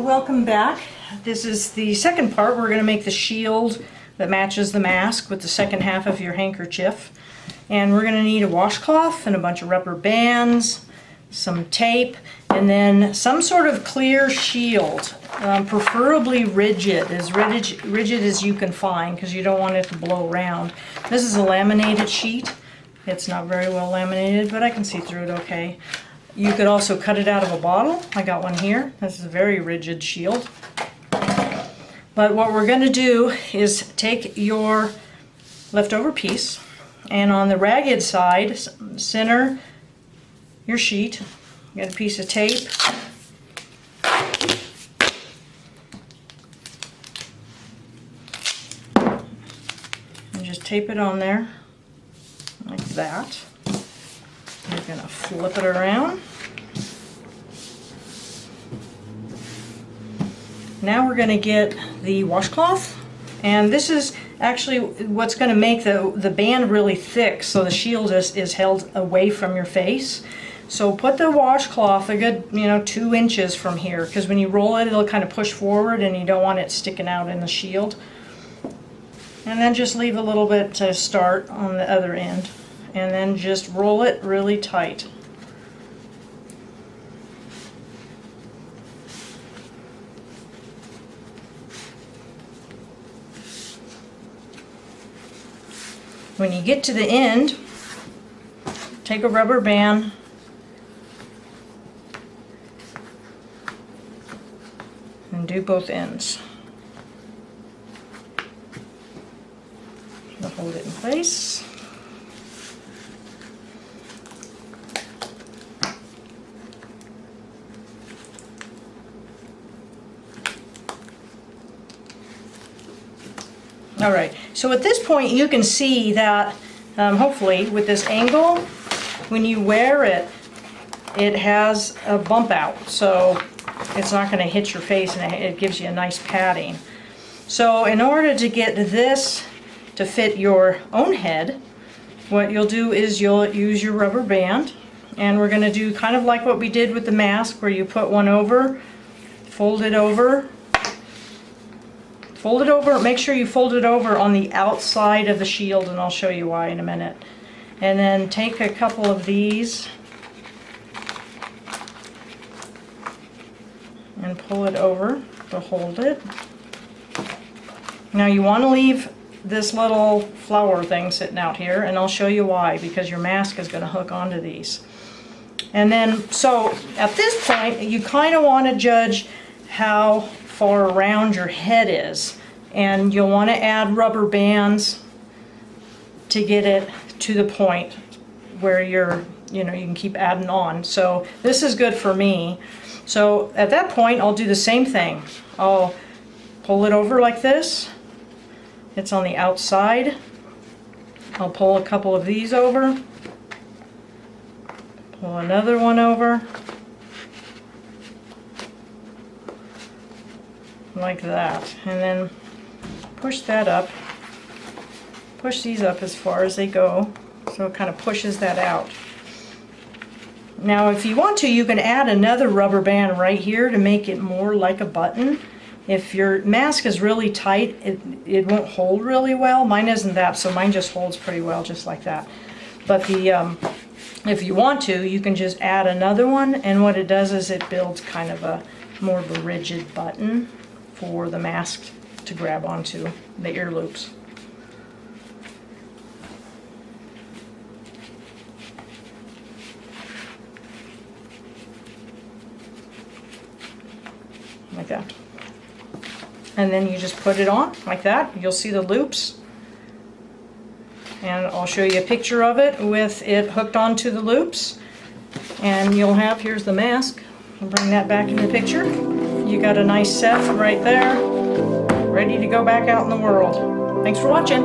welcome back. This is the second part. We're going to make the shield that matches the mask with the second half of your handkerchief. And we're going to need a washcloth and a bunch of rubber bands, some tape, and then some sort of clear shield, preferably rigid as you can find, because you don't want it to blow around. This is a laminated sheet. It's not very well laminated, but I can see through it okay. You could also cut it out of a bottle. I got one here. This is a very rigid shield. But what we're going to do is take your leftover piece, and on the ragged side, center your sheet. Get a piece of tape. And just tape it on there like that. You're going to flip it around. Now we're going to get the washcloth, and this is actually what's going to make the band really thick, so the shield is held away from your face. So put the washcloth a good 2 inches from here, because when you roll it, it'll kind of push forward and you don't want it sticking out in the shield. And then just leave a little bit to start on the other end, and then just roll it really tight. When you get to the end, take a rubber band and do both ends. I'll hold it in place. Alright, so at this point you can see that hopefully with this angle, when you wear it, it has a bump out, so it's not going to hit your face, and it gives you a nice padding. So in order to get this to fit your own head, what you'll do is you'll use your rubber band, and we're going to do kind of like what we did with the mask, where you put one over, fold it over, make sure you fold it over on the outside of the shield, and I'll show you why in a minute. And then take a couple of these and pull it over to hold it. Now you want to leave this little flower thing sitting out here, and I'll show you why, because your mask is going to hook onto these. And then, so at this point, you kind of want to judge how far around your head is, and you'll want to add rubber bands to get it to the point where you can keep adding on. So this is good for me. So at that point, I'll do the same thing. I'll pull it over like this. It's on the outside. I'll pull a couple of these over. Pull another one over. Like that. And then push that up. Push these up as far as they go, so it kind of pushes that out. Now if you want to, you can add another rubber band right here to make it more like a button. If your mask is really tight, it won't hold really well. Mine isn't that, so mine just holds pretty well, just like that. But if you want to, you can just add another one, and what it does is it builds kind of more of a rigid button for the mask to grab onto the ear loops. Like that. And then you just put it on like that. You'll see the loops, and I'll show you a picture of it with it hooked onto the loops, and you'll have, here's the mask. I'll bring that back in the picture. You got a nice set right there, ready to go back out in the world. Thanks for watching.